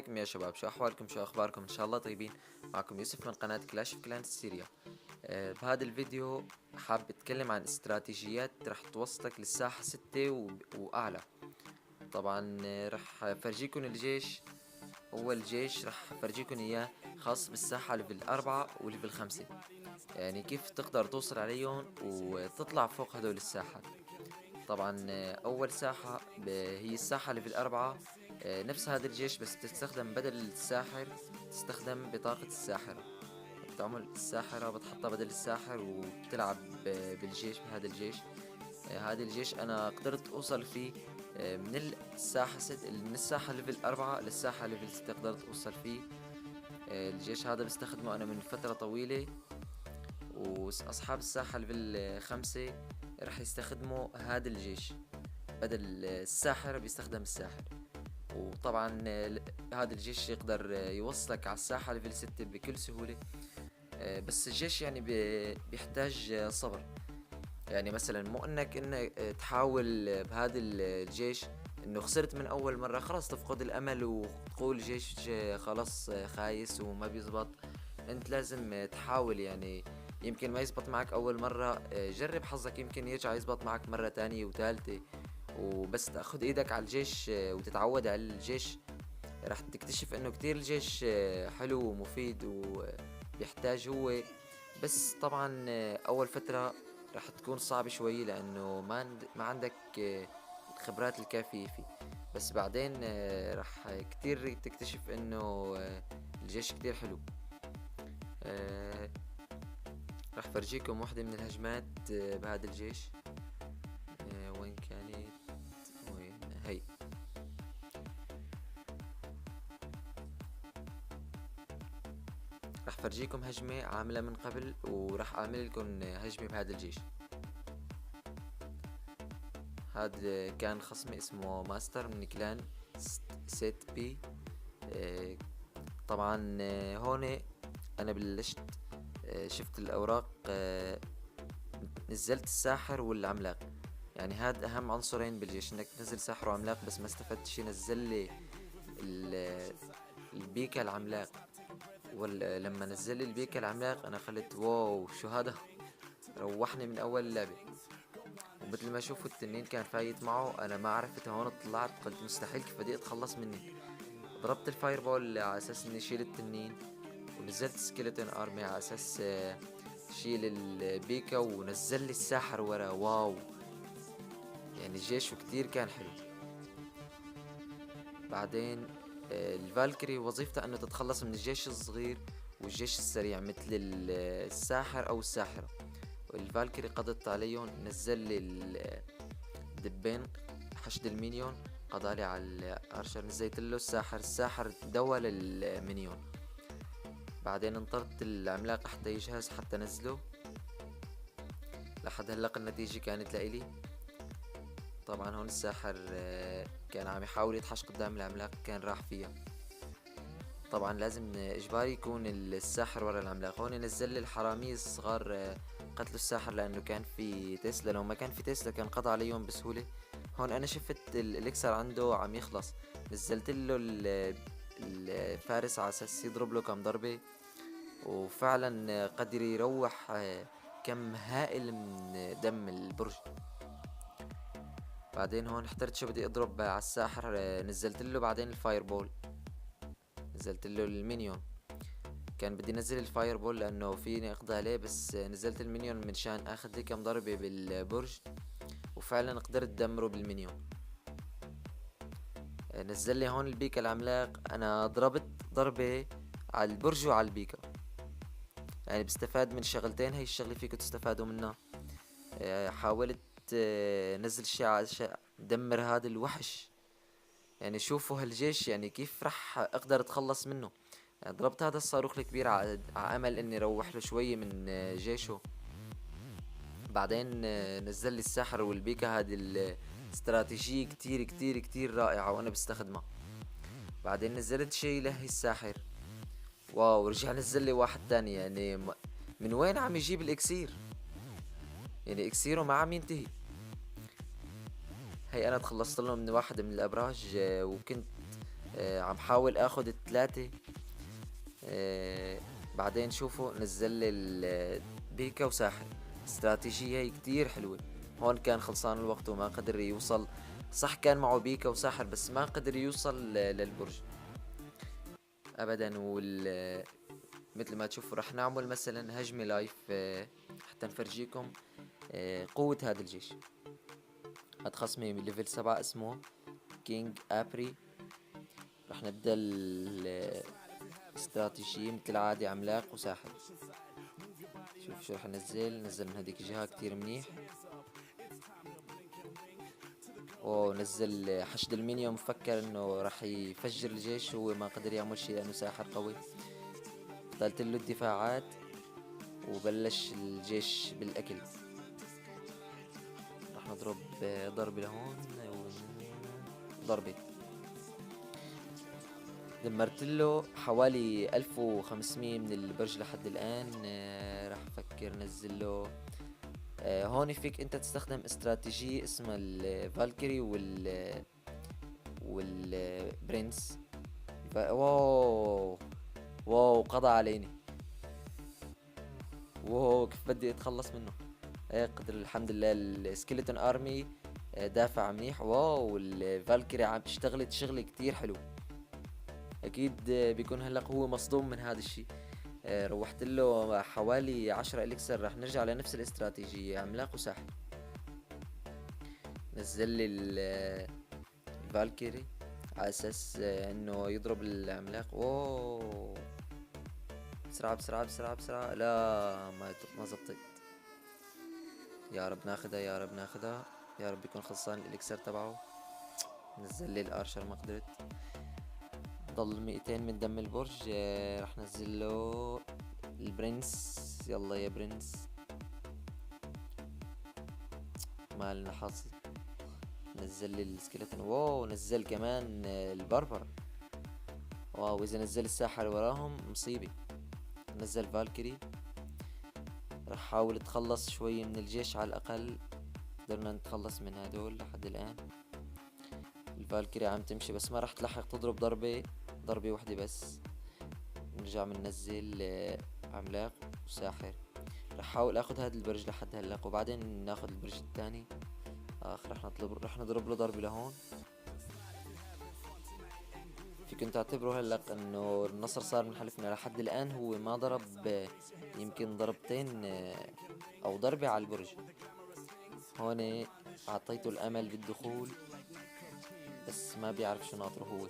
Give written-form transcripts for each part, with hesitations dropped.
عليكم يا شباب، شو أحوالكم؟ شو أخباركم؟ إن شاء الله طيبين. معكم يوسف من قناة كلاش اوف كلانس سيريا. بهذا الفيديو حاب أتكلم عن استراتيجيات رح توصلك للساحة 6 وأعلى. طبعا رح فرجيكم الجيش. أول جيش رح فرجيكم إياه خاص بالساحة ليفل 4 وليفل 5، يعني كيف تقدر توصل عليهم وتطلع فوق هدول الساحات. طبعا أول ساحة هي الساحة ليفل 4. نفس هذا الجيش بس تستخدم بدل الساحر، تستخدم بطاقة الساحرة. بتعمل الساحرة بتحطها بدل الساحر وبتلعب بالجيش بهذا الجيش. هذا الجيش أنا قدرت أوصل فيه من الساحة من الساحة ليفل 4 للساحة ليفل 6 قدرت أوصل فيه. الجيش هذا بستخدمه أنا من فترة طويلة، وأصحاب الساحة ليفل 5 رح يستخدموا هذا الجيش بدل الساحر، بيستخدم الساحر. وطبعا هذا الجيش يقدر يوصلك على الساحة ليفل 6 بكل سهولة. بس الجيش يعني بيحتاج صبر. يعني مثلا مو انك تحاول بهذا الجيش انه خسرت من اول مرة خلاص تفقد الامل وتقول جيش خلاص خايس وما بيزبط. انت لازم تحاول، يعني يمكن ما يزبط معك اول مرة، جرب حظك يمكن يرجع يزبط معك مرة تانية وثالثة. وبس تاخد ايدك على الجيش وتتعود على الجيش راح تكتشف انه كتير الجيش حلو ومفيد وبيحتاج هو. بس طبعا اول فترة راح تكون صعبة شوي لانه ما عندك الخبرات الكافية فيه. بس بعدين راح كتير تكتشف انه الجيش كتير حلو. راح فرجيكم واحدة من الهجمات بهذا الجيش. وين كانت؟ وين هي؟ راح فرجيكم هجمة عاملة من قبل وراح اعمل لكم هجمة بهذا الجيش. هذا كان خصمي اسمه ماستر من كلان سيت بي. طبعا هون انا بلشت، شفت الاوراق، نزلت الساحر والعملاق. يعني هاد اهم عنصرين بالجيش، انك تنزل ساحر وعملاق. بس ما استفدت شي، نزل لي البيكا العملاق. ولما نزل لي البيكا العملاق انا قلت واو شو هذا، روحني من اول لعبة. ومثل ما شوفوا التنين كان فايت معه، انا ما عرفت هون طلعت قلت مستحيل كيف بدي اتخلص مني. ضربت الفاير بول على اساس اني شيل التنين، ونزلت سكيلتون ارمي على اساس شيل البيكا، ونزل لي الساحر ورا. واو، يعني جيشه كتير كان حلو. بعدين الفالكري وظيفتها انه تتخلص من الجيش الصغير والجيش السريع مثل الساحر او الساحرة. والفالكري قضت عليهم، نزل لي الدبين حشد المينيون، قضى لي على الارشر، نزلت له الساحر دول المينيون. بعدين انطرت العملاق حتى يجهز حتى نزله. لحد هلق النتيجة كانت لإلي. طبعا هون الساحر كان عم يحاول يتحش قدام العملاق، كان راح فيها. طبعا لازم اجباري يكون الساحر ورا العملاق. هون نزل لي الحرامية الصغار قتلوا الساحر لانه كان في تسلا، لو ما كان في تسلا كان قضى عليهم بسهولة. هون انا شفت الالكسر عنده عم يخلص، نزلت له الفارس على اساس يضرب له كم ضربة، وفعلا قدر يروح كم هائل من دم البرج. بعدين هون احترت شو بدي اضرب على الساحر، نزلت له بعدين الفاير بول، نزلت له المينيون. كان بدي نزل الفاير بول لانه فيني اقضي عليه، بس نزلت المينيون منشان اخذ لي كم ضربة بالبرج، وفعلا قدرت دمره بالمينيون. نزل لي هون البيكا العملاق، انا ضربت ضربة على البرج وعلى البيكا، يعني بستفاد من شغلتين. هي الشغلة فيكم تستفادوا منها. حاولت نزل دمر هذا الوحش. يعني شوفوا هالجيش يعني كيف رح اقدر اتخلص منه. يعني ضربت هذا الصاروخ الكبير على امل اني روح له شوية من جيشه. بعدين نزل لي الساحر والبيكا. هذه الاستراتيجية كتير كتير كتير رائعة وانا بستخدمها. بعدين نزلت شي لهي الساحر، واو، رجع نزل لي واحد تاني. يعني من وين عم يجيب الاكسير؟ يعني اكسيره ما عم ينتهي. هي انا تخلصت له من واحد من الابراج، وكنت عم حاول اخد الثلاثة. بعدين شوفوا نزل لي البيكا وساحر. استراتيجية هي كتير حلوة. هون كان خلصان الوقت وما قدر يوصل. صح كان معه بيكا وساحر بس ما قدر يوصل للبرج ابدا. مثل ما تشوفوا رح نعمل مثلا هجمة لايف حتى نفرجيكم قوة هذا الجيش. هاد خصمي من ليفل 7 اسمه كينج ابري. رح نبدأ الاستراتيجية مثل العادة عملاق وساحر. شوف شو رح نزل من هذيك الجهة كتير منيح. اوه نزل حشد المينيوم، مفكر انه رح يفجر الجيش، هو ما قدر يعمل شي لانه ساحر قوي. قتلت له الدفاعات وبلش الجيش بالاكل. رح نضرب ضربة لهون ضربة. دمرت له حوالي 1500 من البرج لحد الآن. راح أفكر نزل له. هون فيك أنت تستخدم استراتيجية اسمها الفالكري والبرنس. واو واو قضى عليني. واو كيف بدي أتخلص منه. قدر الحمد لله السكيلتون ارمي دافع منيح. واو الفالكري عم اشتغلت شغل كتير حلو. اكيد بيكون هلا هو مصدوم من هذا الشيء. روحت له حوالي 10 اليكسر. رح نرجع لنفس الاستراتيجية عملاق وساحر. نزل لي الفالكيري على اساس انه يضرب العملاق. اوه بسرعة بسرعة بسرعة بسرعة. لا ما زبطت. يا رب ناخدها يا رب ناخدها يا رب يكون خلصان الاليكسر تبعه. نزل لي الارشر ما قدرت. ضل 200 من دم البرج. رح نزل له البرنس. يلا يا برنس. ما لنا حظ. نزل لي السكيلتون. واو نزل كمان البربر. واو اذا نزل الساحر وراهم مصيبة. نزل فالكري. رح حاول اتخلص شوي من الجيش على الاقل. قدرنا نتخلص من هدول لحد الان. الفالكري عم تمشي بس ما رح تلحق تضرب ضربة وحدة بس. نرجع مننزل عملاق وساحر. رح احاول اخذ هذا البرج لحد هلا وبعدين ناخذ البرج الثاني. رح نضرب له ضربة لهون. فيكن تعتبروا هلا انه النصر صار من حلفنا لحد الان. هو ما ضرب يمكن ضربتين او ضربة على البرج. هون اعطيته الامل بالدخول بس ما بيعرف شو ناطره هو.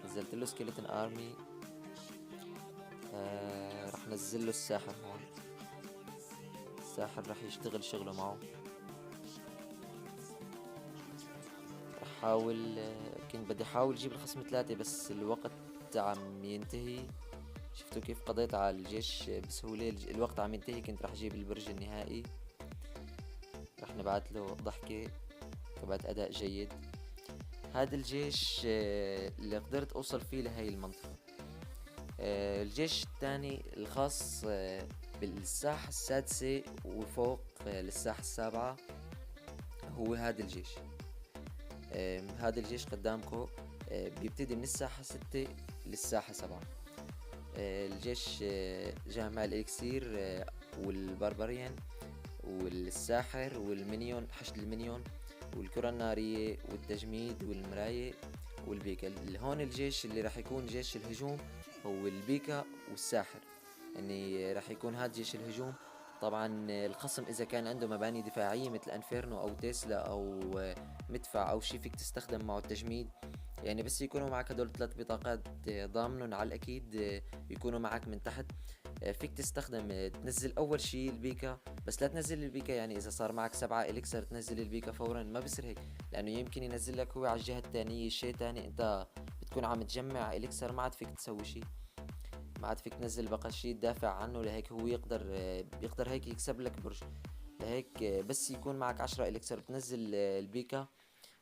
نزلت له سكيلتون ارمي. رح نزل له الساحر هون. الساحر رح يشتغل شغله معه. رح حاول كنت بدي احاول اجيب الخصم 3 بس الوقت عم ينتهي. شفتوا كيف قضيت على الجيش بسهولة. الوقت عم ينتهي. كنت رح اجيب البرج النهائي. رح نبعت له ضحكة تبعت اداء جيد. هذا الجيش اللي قدرت اوصل فيه لهي المنطقة. الجيش الثاني الخاص بالساحة السادسة وفوق للساحة السابعة هو هذا الجيش. هذا الجيش قدامكم بيبتدي من الساحة 6 للساحة 7. الجيش جامع الإكسير والبربريان والساحر والمينيون حشد المينيون والكرة النارية والتجميد والمراية والبيكا. هون الجيش اللي راح يكون جيش الهجوم هو البيكا والساحر. يعني راح يكون هذا جيش الهجوم. طبعا الخصم اذا كان عنده مباني دفاعية مثل انفيرنو او تسلا او مدفع او شي فيك تستخدم معه التجميد. يعني بس يكونوا معك هدول 3 بطاقات ضامنهم على الاكيد يكونوا معك من تحت. فيك تستخدم تنزل اول شي البيكا بس لا تنزل البيكا. يعني اذا صار معك 7 اليكسر تنزل البيكا فورا. ما بصير هيك لانه يمكن ينزل لك هو على الجهة الثانية شيء تاني. انت بتكون عم تجمع اليكسر ما عاد فيك تسوي شي. ما عاد فيك تنزل بقى شي تدافع عنه. لهيك هو بيقدر هيك يكسب لك برج. لهيك بس يكون معك 10 اليكسر بتنزل البيكا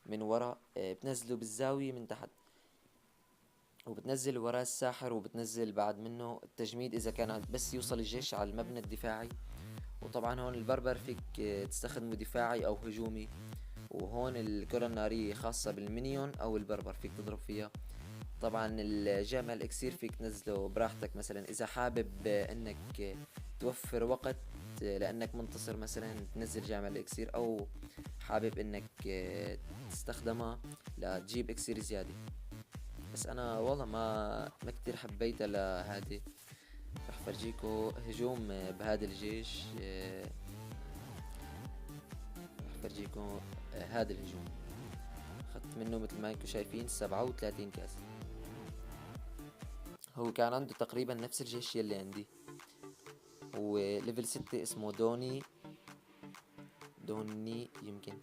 من ورا. بتنزله بالزاوية من تحت وبتنزل وراه الساحر وبتنزل بعد منه التجميد اذا كان بس يوصل الجيش على المبنى الدفاعي. وطبعا هون البربر فيك تستخدمه دفاعي او هجومي. وهون الكرة النارية خاصة بالمينيون او البربر فيك تضرب فيها. طبعا الجامع الاكسير فيك تنزله براحتك، مثلا اذا حابب انك توفر وقت لانك منتصر مثلا تنزل جامع الاكسير، او حابب انك تستخدمها لتجيب اكسير زيادة. بس انا والله ما كتير حبيتها لهادي. رح فرجيكو هجوم بهذا الجيش. رح فرجيكو هذا الهجوم اخذت منه مثل ما انكم شايفين 37 كاس. هو كان عنده تقريبا نفس الجيش يلي عندي. هو ليفل 6 اسمه دوني يمكن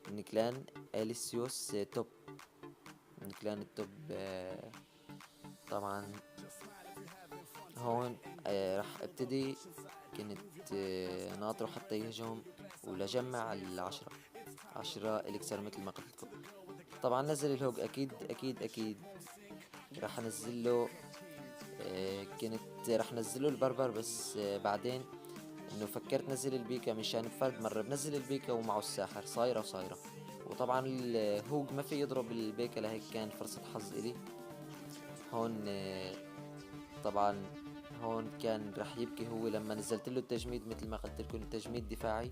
من كلان اليسيوس توب، من كلان التوب. طبعا هون راح ابتدي. كنت ناطره حتى يهجم ولجمع عشرة اليكسر مثل ما قلت لكم. طبعا نزل الهوج اكيد راح انزله. كنت راح نزله البربر، بس بعدين انه فكرت نزل البيكا مشان فرد مرة بنزل البيكا ومعه الساحر صايرة. وطبعا الهوج ما في يضرب البيكا، لهيك كان فرصة حظ الي هون. طبعا هون كان راح يبكي هو لما نزلت له التجميد، مثل ما قلت لكم التجميد دفاعي.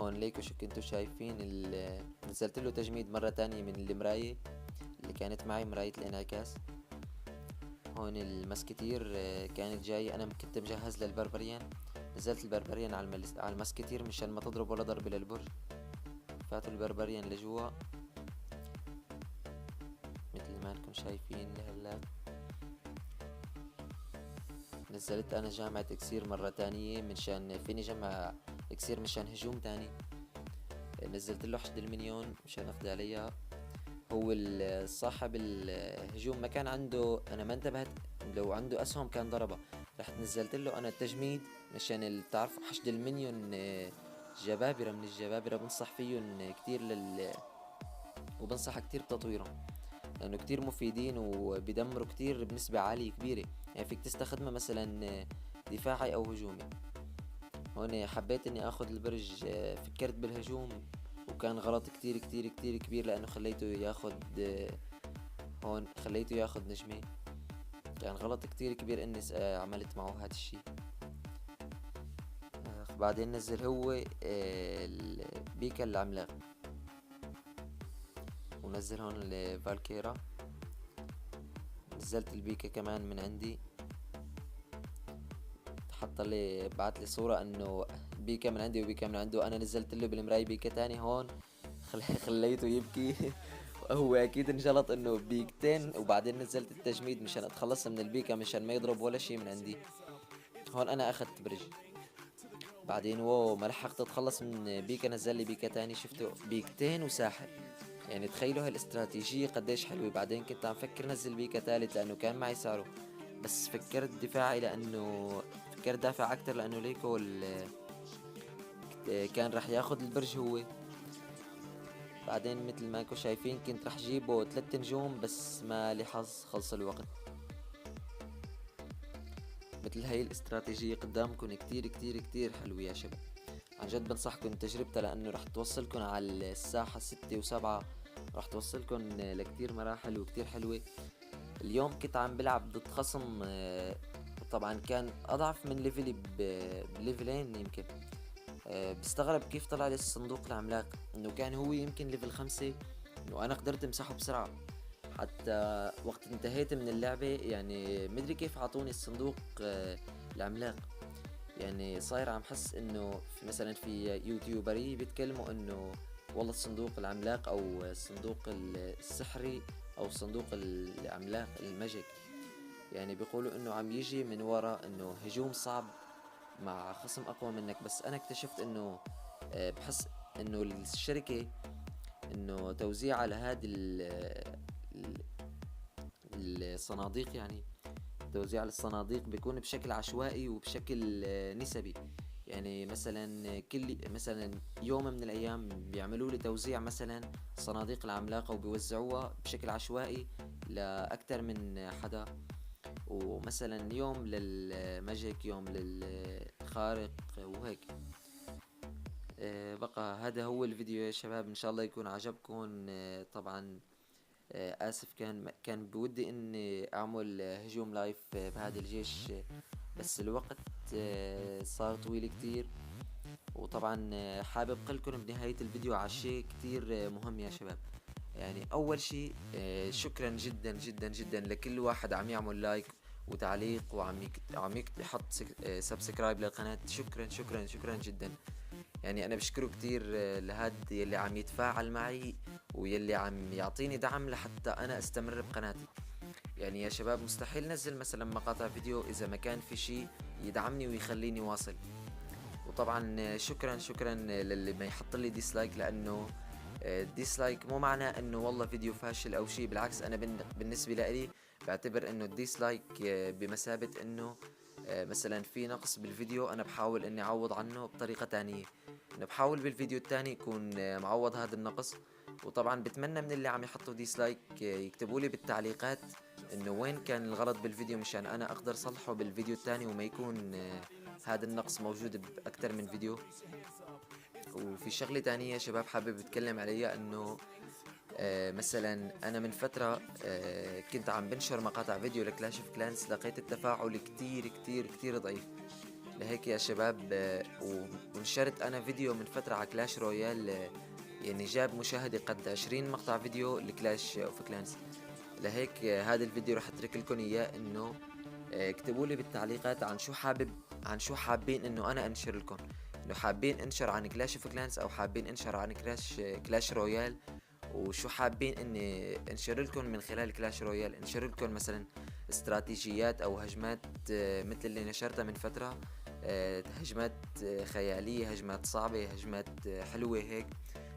هون ليكو شو كنتوا شايفين نزلت له تجميد مرة تانية من المراية اللي كانت معي، مراية الانعكاس. هون المسكتير كانت جاي، انا كنت مجهز للبربريان. نزلت البربريان على المسكتير مشان ما تضرب ولا ضربة للبرج. فاتوا البربريان لجوا مثل ما انكم شايفين لهلا. نزلت انا جامعة اكسير مرة تانية مشان فيني جمع اكسير مشان هجوم تاني. نزلت له حشد المليون مشان اخذ عليها. هو صاحب الهجوم ما كان عنده، انا ما انتبهت لو عنده اسهم كان ضربها. رحت نزلت له انا التجميد مشان بتعرفوا حشد المنيون. جبابرة من الجبابرة بنصح فيهم كتير وبنصح كتير بتطويرهم، لانه كتير مفيدين وبيدمروا كتير بنسبة عالية كبيرة. يعني فيك تستخدمها مثلا دفاعي او هجومي. هون حبيت اني اخذ البرج. فكرت بالهجوم وكان غلط كتير كبير، لانه خليته ياخد هون خليته ياخد نجمة. كان غلط كتير كبير اني عملت معه هاد الشي. بعدين نزل هو البيكا العملاق، ونزل هون الفالكيرا. نزلت البيكا كمان من عندي. حط لي بعت لي صورة انه بيكا من عندي وبيكا من عنده. انا نزلت له بالمراية بيكا تاني هون. خليته يبكي. هو اكيد انجلط انه بيكتين، وبعدين نزلت التجميد مشان اتخلص من البيكا مشان ما يضرب ولا شي من عندي. هون انا اخذت برج. بعدين ما لحقت اتخلص من بيكا، نزل لي بيكا تاني شفته بيكتين وساحر. يعني تخيلوا هالاستراتيجية قديش حلوة. بعدين كنت عم فكر نزل بيكا تالت لانه كان معي سعره، بس فكرت دفاعي لانه فكرت دافع اكتر، لانه ليكو كان راح ياخد البرج هو. بعدين مثل ما انكم شايفين كنت رح جيبه 3 نجوم، بس ما لي حظ خلص الوقت. مثل هاي الاستراتيجية قدامكم كتير حلوة يا شباب. عن جد بنصحكم تجربتها، لانه رح توصلكم على الساحة 6 و7. رح توصلكم لكتير مراحل وكتير حلوة. اليوم كنت عم بلعب ضد خصم طبعا كان اضعف من ليفلي بليفلين يمكن. بستغرب كيف طلع لي الصندوق العملاق، انه كان هو يمكن ليفل 5 وانا قدرت امسحه بسرعة. حتى وقت انتهيت من اللعبة يعني مدري كيف عطوني الصندوق العملاق. يعني صاير عم حس انه مثلا في يوتيوبري بيتكلموا انه والله الصندوق العملاق او الصندوق السحري او الصندوق العملاق الماجيك، يعني بيقولوا انه عم يجي من وراء انه هجوم صعب مع خصم اقوى منك. بس انا اكتشفت انه بحس انه الشركة انه توزيع على هذه الصناديق، يعني توزيع الصناديق بيكون بشكل عشوائي وبشكل نسبي. يعني مثلا يوم من الايام بيعملوا لي توزيع مثلا صناديق العملاقة وبيوزعوها بشكل عشوائي لاكثر من حدا. ومثلا يوم للماجيك يوم للخارق وهيك. بقى هذا هو الفيديو يا شباب، ان شاء الله يكون عجبكم. طبعا آسف، كان بودي اني اعمل هجوم لايف بهذا الجيش، بس الوقت صار طويل كتير. وطبعا حابب قلكم بنهاية الفيديو على شيء كتير مهم يا شباب. يعني اول شيء شكرا جدا جدا جدا لكل واحد عم يعمل لايك وتعليق عم يحط سبسكرايب للقناة. شكرا شكرا شكرا جدا. يعني انا بشكره كتير لهاد يلي عم يتفاعل معي ويلي عم يعطيني دعم لحتى انا استمر بقناتي. يعني يا شباب مستحيل نزل مثلا مقاطع فيديو اذا ما كان في شيء يدعمني ويخليني واصل. وطبعا شكرا شكرا للي ما يحط لي ديسلايك، لانه الديسلايك مو معناه انه والله فيديو فاشل او شيء. بالعكس انا بالنسبة لي بعتبر انه الديسلايك بمثابة انه مثلا في نقص بالفيديو انا بحاول اني اعوض عنه بطريقة تانية، انه بحاول بالفيديو التاني يكون معوض هذا النقص. وطبعا بتمنى من اللي عم يحطوا ديسلايك يكتبوا لي بالتعليقات انه وين كان الغلط بالفيديو مشان انا اقدر صلحه بالفيديو التاني وما يكون هذا النقص موجود باكتر من فيديو. وفي شغلة تانية يا شباب حابب اتكلم عليها، انه مثلا انا من فترة كنت عم بنشر مقاطع فيديو لكلاش اوف كلانس، لقيت التفاعل كتير كتير كتير ضعيف. لهيك يا شباب ونشرت انا فيديو من فترة على كلاش رويال يعني جاب مشاهدة قد 20 مقطع فيديو لكلاش اوف كلانس. لهيك هذا الفيديو رح اترك لكم اياه، انه اكتبوا لي بالتعليقات عن شو حابين انه انا انشر لكم. انه حابين انشر عن كلاش اوف كلانس او حابين انشر عن كلاش رويال، وشو حابين اني انشر لكم من خلال كلاش رويال. انشر لكم مثلا استراتيجيات او هجمات مثل اللي نشرتها من فترة، هجمات خيالية، هجمات صعبة، هجمات حلوة هيك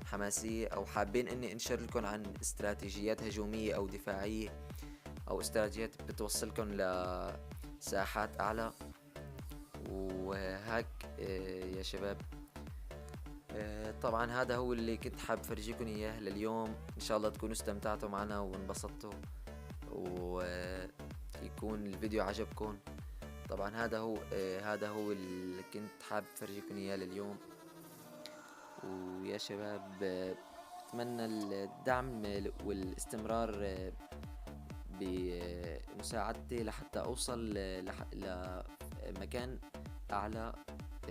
حماسية، او حابين اني انشر لكم عن استراتيجيات هجومية او دفاعية او استراتيجيات بتوصلكم لساحات اعلى. وهيك يا شباب طبعا هذا هو اللي كنت حاب فرجيكم اياه لليوم. ان شاء الله تكونوا استمتعتوا معنا وانبسطتوا ويكون الفيديو عجبكم. طبعا هذا هو اللي كنت حاب فرجيكم اياه لليوم. ويا شباب بتمنى الدعم والاستمرار بمساعدتي لحتى اوصل لمكان اعلى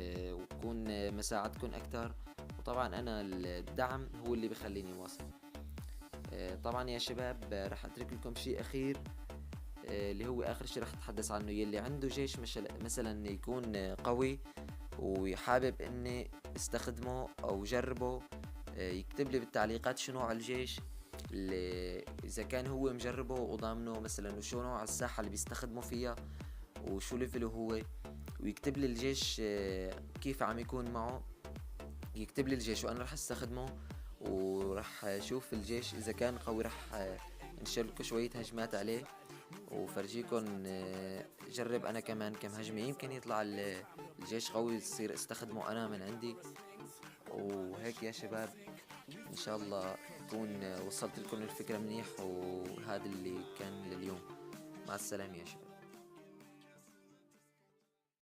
وكون مساعدكم اكتر. وطبعا انا الدعم هو اللي بخليني واصل. طبعا يا شباب رح اترك لكم شيء اخير اللي هو اخر شيء رح اتحدث عنه. يلي عنده جيش مثلا يكون قوي وحابب اني استخدمه او جربه، يكتب لي بالتعليقات شو نوع الجيش اللي اذا كان هو مجربه وضامنه، مثلا وشو نوع الساحة اللي بيستخدمه فيها وشو ليفله هو، ويكتب لي الجيش كيف عم يكون معه. يكتب لي الجيش وانا راح استخدمه وراح اشوف الجيش اذا كان قوي، راح انشر لكم شوية هجمات عليه وفرجيكم جرب انا كمان كم هجمة، يمكن يطلع الجيش قوي يصير استخدمه انا من عندي. وهيك يا شباب ان شاء الله اكون وصلت لكم الفكرة منيح، وهذا اللي كان لليوم. مع السلامة يا شباب.